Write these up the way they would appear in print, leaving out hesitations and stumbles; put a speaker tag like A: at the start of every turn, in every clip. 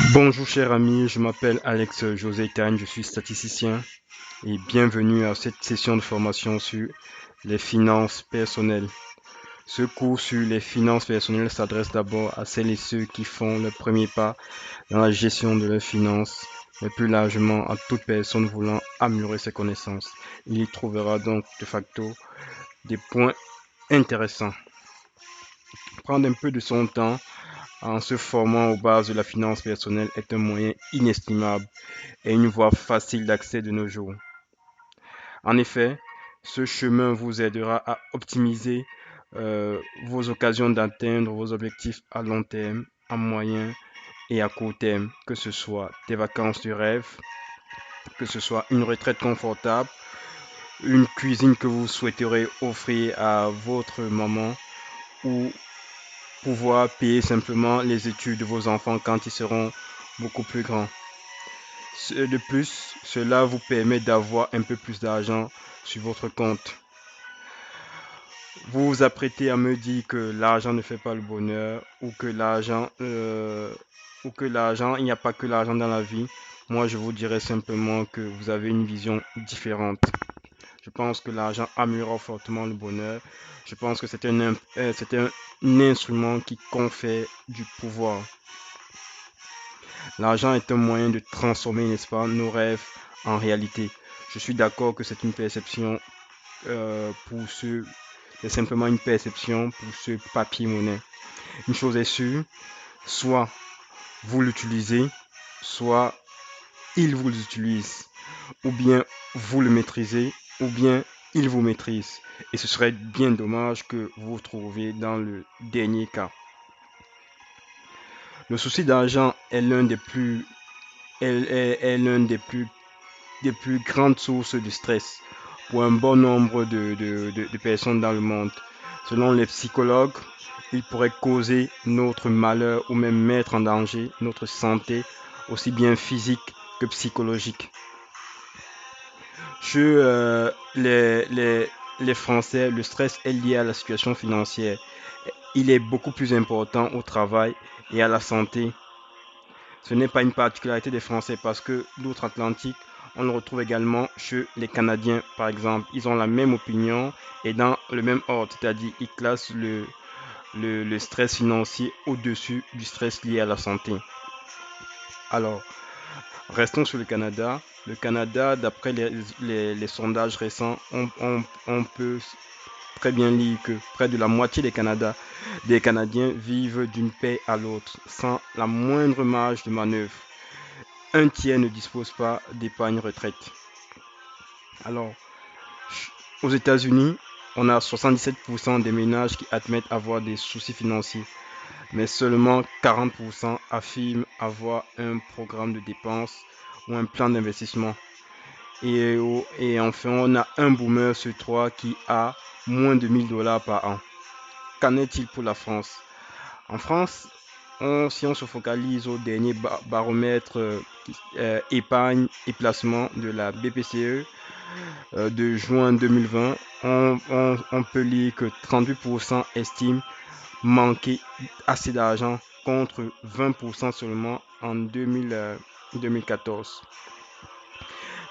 A: Bonjour cher ami, je m'appelle Alex José Tagne, je suis statisticien et bienvenue à cette session de formation sur les finances personnelles. Ce cours sur les finances personnelles s'adresse d'abord à celles et ceux qui font le premier pas dans la gestion de leurs finances, mais plus largement à toute personne voulant améliorer ses connaissances. Il y trouvera donc de facto des points intéressants. Prendre un peu de son temps en se formant aux bases de la finance personnelle est un moyen inestimable et une voie facile d'accès de nos jours. En effet, ce chemin vous aidera à optimiser vos occasions d'atteindre vos objectifs à long terme, à moyen et à court terme, que ce soit des vacances de rêve, que ce soit une retraite confortable, une cuisine que vous souhaiterez offrir à votre maman ou pouvoir payer simplement les études de vos enfants quand ils seront beaucoup plus grands. De plus, cela vous permet d'avoir un peu plus d'argent sur votre compte. Vous vous apprêtez à me dire que l'argent ne fait pas le bonheur ou que l'argent, il n'y a pas que l'argent dans la vie. Moi, je vous dirais simplement que vous avez une vision différente. Je pense que l'argent améliore fortement le bonheur. Je pense que c'est un instrument qui confère du pouvoir. L'argent est un moyen de transformer, n'est-ce pas, nos rêves en réalité. Je suis d'accord que c'est une perception pour ceux, c'est simplement une perception pour ce papier-monnaie. Une chose est sûre, soit vous l'utilisez, soit il vous utilise, ou bien vous le maîtrisez, ou bien il vous maîtrise. Et ce serait bien dommage que vous vous trouviez dans le dernier cas. Le souci d'argent est l'un des plus grandes sources de stress pour un bon nombre de personnes dans le monde. Selon les psychologues, il pourrait causer notre malheur ou même mettre en danger notre santé, aussi bien physique que psychologique. Chez les Français, le stress est lié à la situation financière. Il est beaucoup plus important au travail et à la santé. Ce n'est pas une particularité des Français parce que l'outre-Atlantique, on le retrouve également chez les Canadiens, par exemple. Ils ont la même opinion et dans le même ordre, c'est-à-dire ils classent le stress financier au-dessus du stress lié à la santé. Alors, restons sur le Canada. Le Canada, d'après les sondages récents, on peut très bien lire que près de la moitié des Canadiens vivent d'une paix à l'autre, sans la moindre marge de manœuvre. Un tiers ne dispose pas d'épargne retraite. Alors, aux États-Unis, on a 77% des ménages qui admettent avoir des soucis financiers, mais seulement 40% affirment avoir un programme de dépenses ou un plan d'investissement. Et enfin, on a un boomer sur trois qui a moins de 1000 $ par an. Qu'en est-il pour la France? En France, si on se focalise au dernier baromètre épargne et placement de la BPCE de juin 2020, on peut lire que 38% estiment manquer assez d'argent contre 20% seulement en 2014.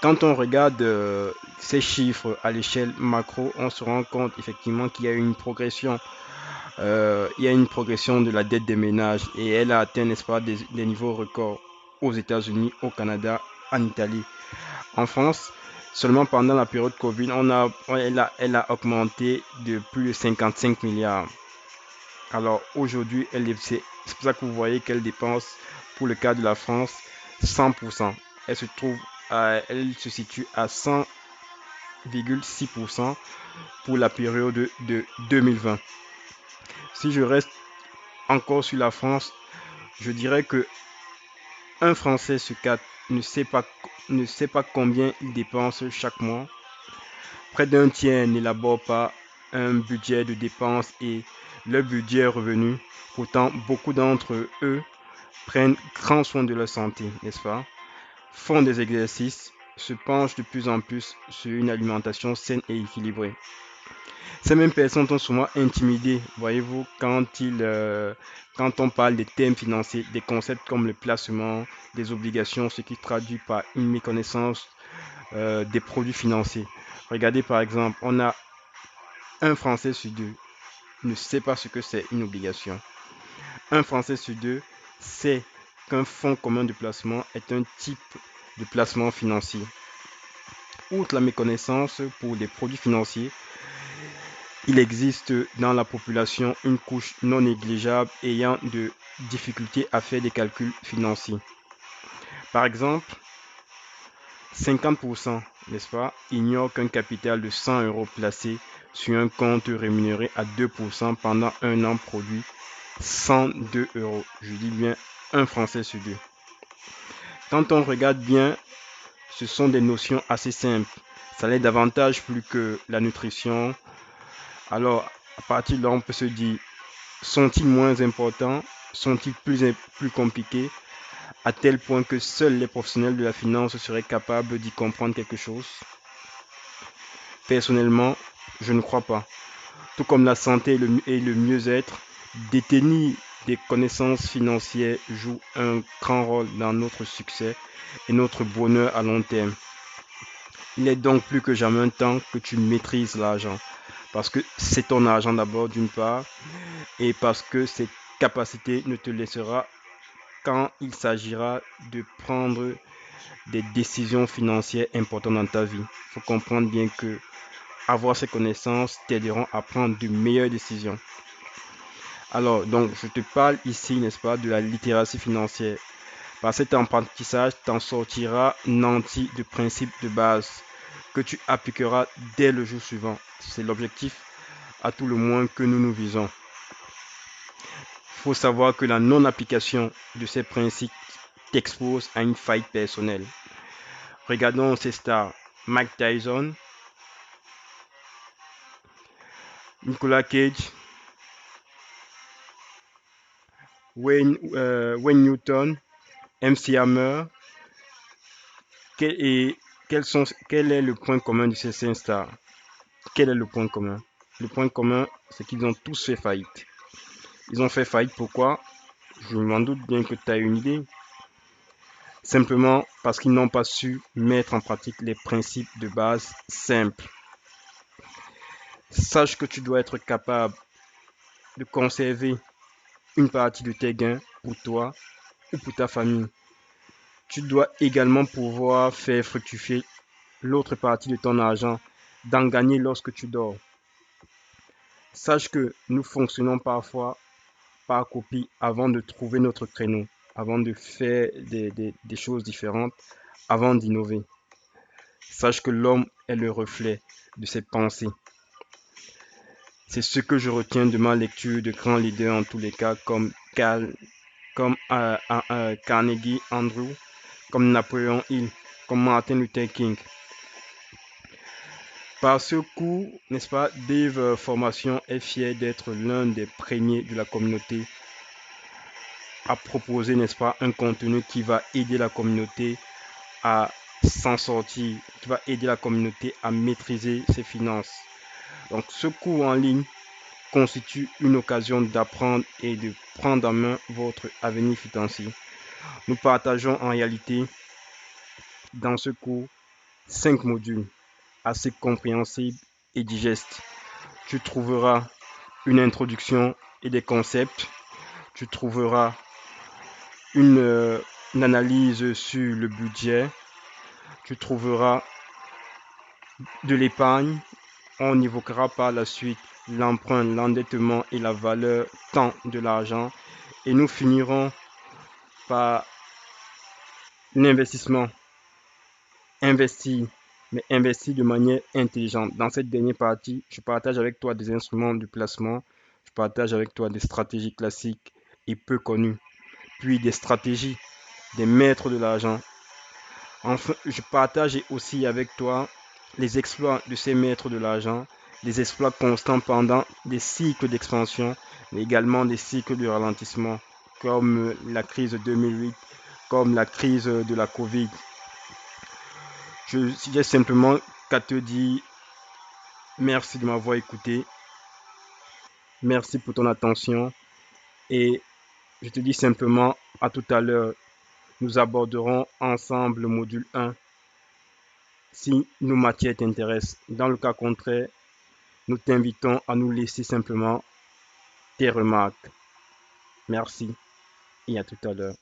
A: Quand on regarde ces chiffres à l'échelle macro, on se rend compte effectivement qu'il y a une progression. Il y a une progression de la dette des ménages et elle a atteint, n'est-ce pas, des niveaux records aux États-Unis, au Canada, en Italie. En France, seulement pendant la période Covid, elle a augmenté de plus de 55 milliards. Alors aujourd'hui, c'est pour ça que vous voyez qu'elle dépense, pour le cas de la France, 100%. Elle se situe à 100,6% pour la période de 2020. Si je reste encore sur la France, je dirais que un Français sur quatre ne sait pas combien il dépense chaque mois. Près d'un tiers n'élabore pas un budget de dépenses et leur budget est revenu. Pourtant, beaucoup d'entre eux prennent grand soin de leur santé, n'est-ce pas? Font des exercices, se penchent de plus en plus sur une alimentation saine et équilibrée. Ces mêmes personnes sont souvent intimidées, voyez-vous, quand on parle des thèmes financiers, des concepts comme le placement, des obligations, ce qui traduit par une méconnaissance des produits financiers. Regardez par exemple, on a un Français sur deux ne sait pas ce que c'est une obligation. Un Français sur deux sait qu'un fonds commun de placement est un type de placement financier. Outre la méconnaissance pour les produits financiers, il existe dans la population une couche non négligeable ayant de difficultés à faire des calculs financiers. Par exemple, 50%, n'est-ce pas, ignorent qu'un capital de 100 euros placé sur un compte rémunéré à 2% pendant un an produit 102 euros. Je dis bien un Français sur deux. Quand on regarde bien, ce sont des notions assez simples. Ça l'est davantage plus que la nutrition. Alors, à partir de là, on peut se dire, sont-ils moins importants? Sont-ils plus compliqués? À tel point que seuls les professionnels de la finance seraient capables d'y comprendre quelque chose? Personnellement, je ne crois pas. Tout comme la santé et le mieux-être, détenir des connaissances financières joue un grand rôle dans notre succès et notre bonheur à long terme. Il est donc plus que jamais un temps que tu maîtrises l'argent. Parce que c'est ton argent d'abord d'une part et parce que cette capacité ne te laissera quand il s'agira de prendre des décisions financières importantes dans ta vie. Il faut comprendre bien que avoir ces connaissances t'aideront à prendre de meilleures décisions. Alors, donc, je te parle ici, n'est-ce pas, de la littératie financière. Par cet apprentissage, t'en sortiras nanti de principes de base que tu appliqueras dès le jour suivant. C'est l'objectif à tout le moins que nous nous visons. Il faut savoir que la non-application de ces principes t'expose à une faillite personnelle. Regardons ces stars. Mike Tyson, Nicolas Cage, Wayne Newton, MC Hammer. Quel est, quel est le point commun de ces 5 stars? Quel est le point commun? Le point commun, c'est qu'ils ont tous fait faillite. Ils ont fait faillite pourquoi? Je m'en doute bien que tu as une idée. Simplement parce qu'ils n'ont pas su mettre en pratique les principes de base simples. Sache que tu dois être capable de conserver une partie de tes gains pour toi ou pour ta famille. Tu dois également pouvoir faire fructifier l'autre partie de ton argent, d'en gagner lorsque tu dors. Sache que nous fonctionnons parfois par copie avant de trouver notre créneau, avant de faire des choses différentes, avant d'innover. Sache que l'homme est le reflet de ses pensées. C'est ce que je retiens de ma lecture de grands leaders en tous les cas, comme Carnegie Andrew, comme Napoléon Hill, comme Martin Luther King. Par ce coup, n'est-ce pas, Dave Formation est fier d'être l'un des premiers de la communauté à proposer, n'est-ce pas, un contenu qui va aider la communauté à s'en sortir, qui va aider la communauté à maîtriser ses finances. Donc ce cours en ligne constitue une occasion d'apprendre et de prendre en main votre avenir financier. Nous partageons en réalité dans ce cours 5 modules assez compréhensibles et digestes. Tu trouveras une introduction et des concepts. Tu trouveras une, euh, une analyse sur le budget. Tu trouveras de l'épargne. On évoquera par la suite l'emprunt, l'endettement et la valeur temps de l'argent. Et nous finirons par l'investissement. Investir, mais investir de manière intelligente. Dans cette dernière partie, je partage avec toi des instruments de placement. Je partage avec toi des stratégies classiques et peu connues. Puis des stratégies des maîtres de l'argent. Enfin, je partage aussi avec toi les exploits de ces maîtres de l'argent, les exploits constants pendant des cycles d'expansion, mais également des cycles de ralentissement, comme la crise de 2008, comme la crise de la Covid. J'ai simplement qu'à te dire, Merci de m'avoir écouté. Merci pour ton attention. Et je te dis simplement à tout à l'heure. Nous aborderons ensemble le module 1 si nos matières t'intéressent. Dans le cas contraire, nous t'invitons à nous laisser simplement tes remarques. Merci et à tout à l'heure.